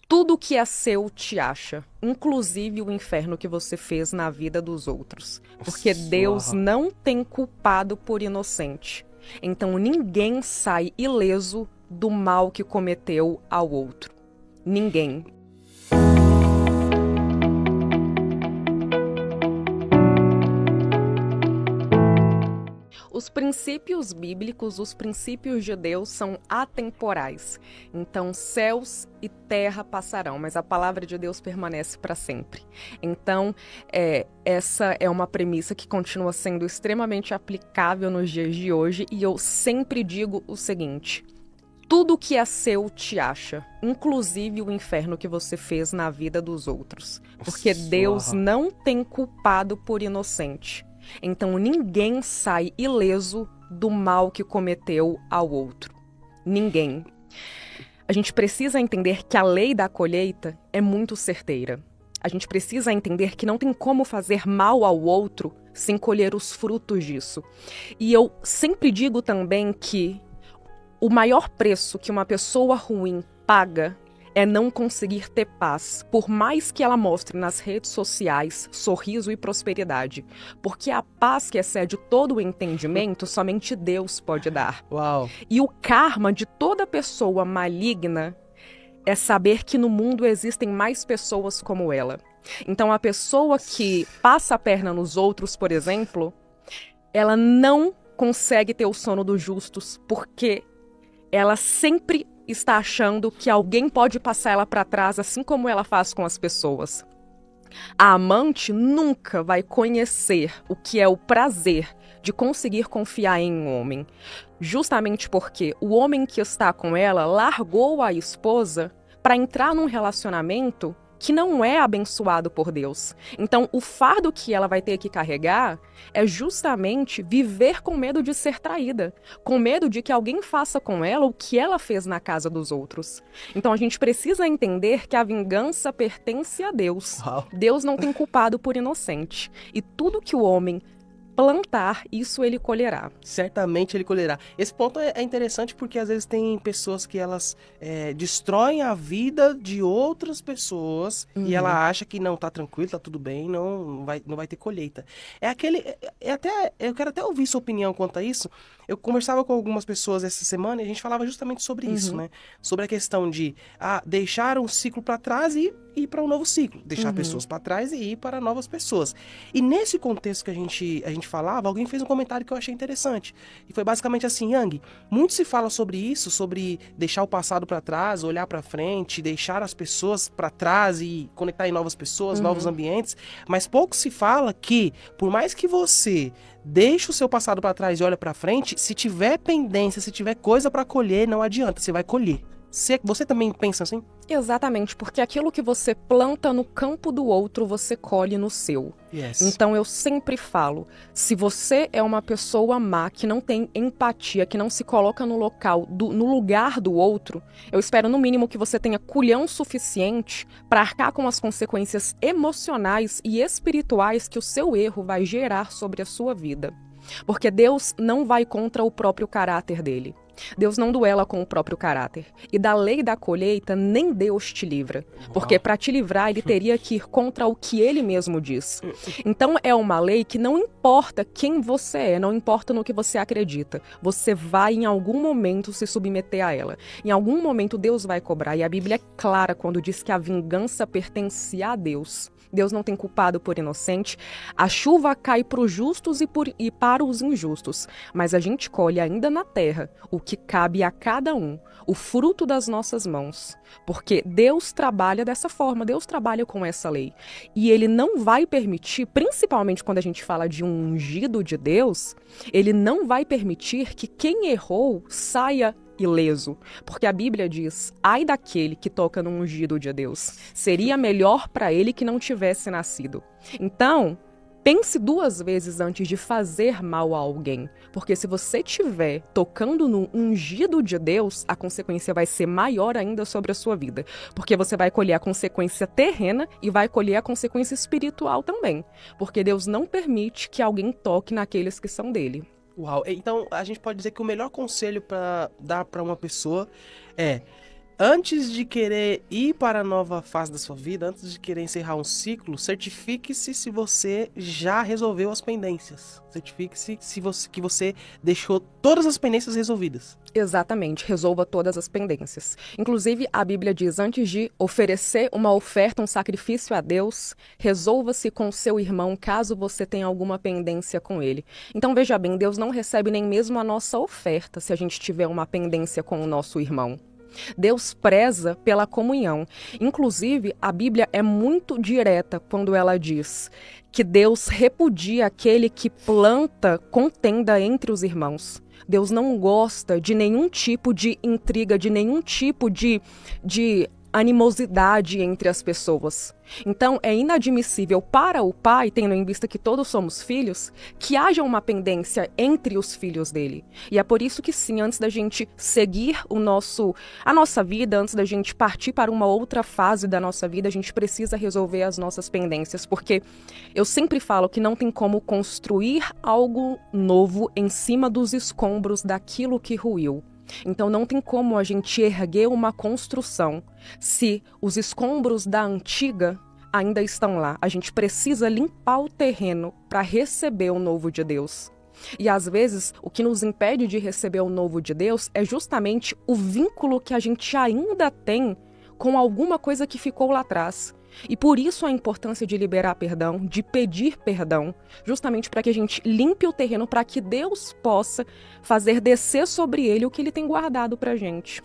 Tudo que é seu te acha, inclusive o inferno que você fez na vida dos outros. Porque Deus Uau. não tem culpado por inocente. Então ninguém sai ileso do mal que cometeu ao outro. Ninguém. Os princípios bíblicos, os princípios de Deus são atemporais. Então, céus e terra passarão, mas a palavra de Deus permanece para sempre. Então, essa é uma premissa que continua sendo extremamente aplicável nos dias de hoje, e eu sempre digo o seguinte: tudo que é seu te acha, inclusive o inferno que você fez na vida dos outros. Porque Deus Uau. não tem culpado por inocente. Então ninguém sai ileso do mal que cometeu ao outro. Ninguém. A gente precisa entender que a lei da colheita é muito certeira. A gente precisa entender que não tem como fazer mal ao outro sem colher os frutos disso. E eu sempre digo também que o maior preço que uma pessoa ruim paga é não conseguir ter paz, por mais que ela mostre nas redes sociais sorriso e prosperidade. Porque a paz que excede todo o entendimento, somente Deus pode dar. Uau. E o karma de toda pessoa maligna é saber que no mundo existem mais pessoas como ela. Então a pessoa que passa a perna nos outros, por exemplo, ela não consegue ter o sono dos justos, porque ela sempre está achando que alguém pode passar ela para trás, assim como ela faz com as pessoas. A amante nunca vai conhecer o que é o prazer de conseguir confiar em um homem, justamente porque o homem que está com ela largou a esposa para entrar num relacionamento que não é abençoado por Deus. Então, o fardo que ela vai ter que carregar é justamente viver com medo de ser traída, com medo de que alguém faça com ela o que ela fez na casa dos outros. Então, a gente precisa entender que a vingança pertence a Deus. Uau. Deus não tem culpado por inocente. E tudo que o homem plantar, isso ele colherá. Certamente ele colherá. Esse ponto é interessante porque às vezes tem pessoas que elas destroem a vida de outras pessoas e ela acha que não, tá tranquilo, tá tudo bem, não vai ter colheita. Eu quero até ouvir sua opinião quanto a isso. Eu conversava com algumas pessoas essa semana e a gente falava justamente sobre isso, né? Sobre a questão de deixar um ciclo para trás e ir para um novo ciclo, deixar pessoas para trás e ir para novas pessoas. E nesse contexto que a gente falava, alguém fez um comentário que eu achei interessante. E foi basicamente assim: Yang, muito se fala sobre isso, sobre deixar o passado para trás, olhar para frente, deixar as pessoas para trás e conectar em novas pessoas, novos ambientes, mas pouco se fala que, por mais que você deixe o seu passado para trás e olhe para frente, se tiver pendência, se tiver coisa para colher, não adianta, você vai colher. Você também pensa assim? Exatamente, porque aquilo que você planta no campo do outro, você colhe no seu. Yes. Então eu sempre falo, se você é uma pessoa má, que não tem empatia, que não se coloca no lugar do outro, eu espero no mínimo que você tenha culhão suficiente para arcar com as consequências emocionais e espirituais que o seu erro vai gerar sobre a sua vida. Porque Deus não vai contra o próprio caráter dele. Deus não duela com o próprio caráter. E da lei da colheita, nem Deus te livra. Porque para te livrar, ele teria que ir contra o que ele mesmo diz. Então é uma lei que não importa quem você é, não importa no que você acredita. Você vai em algum momento se submeter a ela. Em algum momento Deus vai cobrar. E a Bíblia é clara quando diz que a vingança pertence a Deus. Deus não tem culpado por inocente. A chuva cai para os justos e para os injustos. Mas a gente colhe ainda na terra o que cabe a cada um, o fruto das nossas mãos. Porque Deus trabalha dessa forma, Deus trabalha com essa lei. E ele não vai permitir, principalmente quando a gente fala de um ungido de Deus, ele não vai permitir que quem errou saia ileso, porque a Bíblia diz: ai daquele que toca no ungido de Deus, seria melhor para ele que não tivesse nascido. Então, pense duas vezes antes de fazer mal a alguém, porque se você estiver tocando no ungido de Deus, a consequência vai ser maior ainda sobre a sua vida, porque você vai colher a consequência terrena e vai colher a consequência espiritual também, porque Deus não permite que alguém toque naqueles que são dele. Uau, então a gente pode dizer que o melhor conselho para dar para uma pessoa é: Antes de querer ir para a nova fase da sua vida, antes de querer encerrar um ciclo, certifique-se se você já resolveu as pendências. Certifique-se que você deixou todas as pendências resolvidas. Exatamente, resolva todas as pendências. Inclusive, a Bíblia diz, antes de oferecer uma oferta, um sacrifício a Deus, resolva-se com seu irmão, caso você tenha alguma pendência com ele. Então, veja bem, Deus não recebe nem mesmo a nossa oferta se a gente tiver uma pendência com o nosso irmão. Deus preza pela comunhão. Inclusive, a Bíblia é muito direta quando ela diz que Deus repudia aquele que planta contenda entre os irmãos. Deus não gosta de nenhum tipo de intriga, de nenhum tipo de animosidade entre as pessoas. Então, é inadmissível para o pai, tendo em vista que todos somos filhos, que haja uma pendência entre os filhos dele. E é por isso que sim, antes da gente seguir a nossa vida, antes da gente partir para uma outra fase da nossa vida, a gente precisa resolver as nossas pendências, porque eu sempre falo que não tem como construir algo novo em cima dos escombros daquilo que ruiu. Então não tem como a gente erguer uma construção se os escombros da antiga ainda estão lá. A gente precisa limpar o terreno para receber o novo de Deus. E às vezes o que nos impede de receber o novo de Deus é justamente o vínculo que a gente ainda tem com alguma coisa que ficou lá atrás. E por isso a importância de liberar perdão, de pedir perdão, justamente para que a gente limpe o terreno, para que Deus possa fazer descer sobre ele o que ele tem guardado para a gente.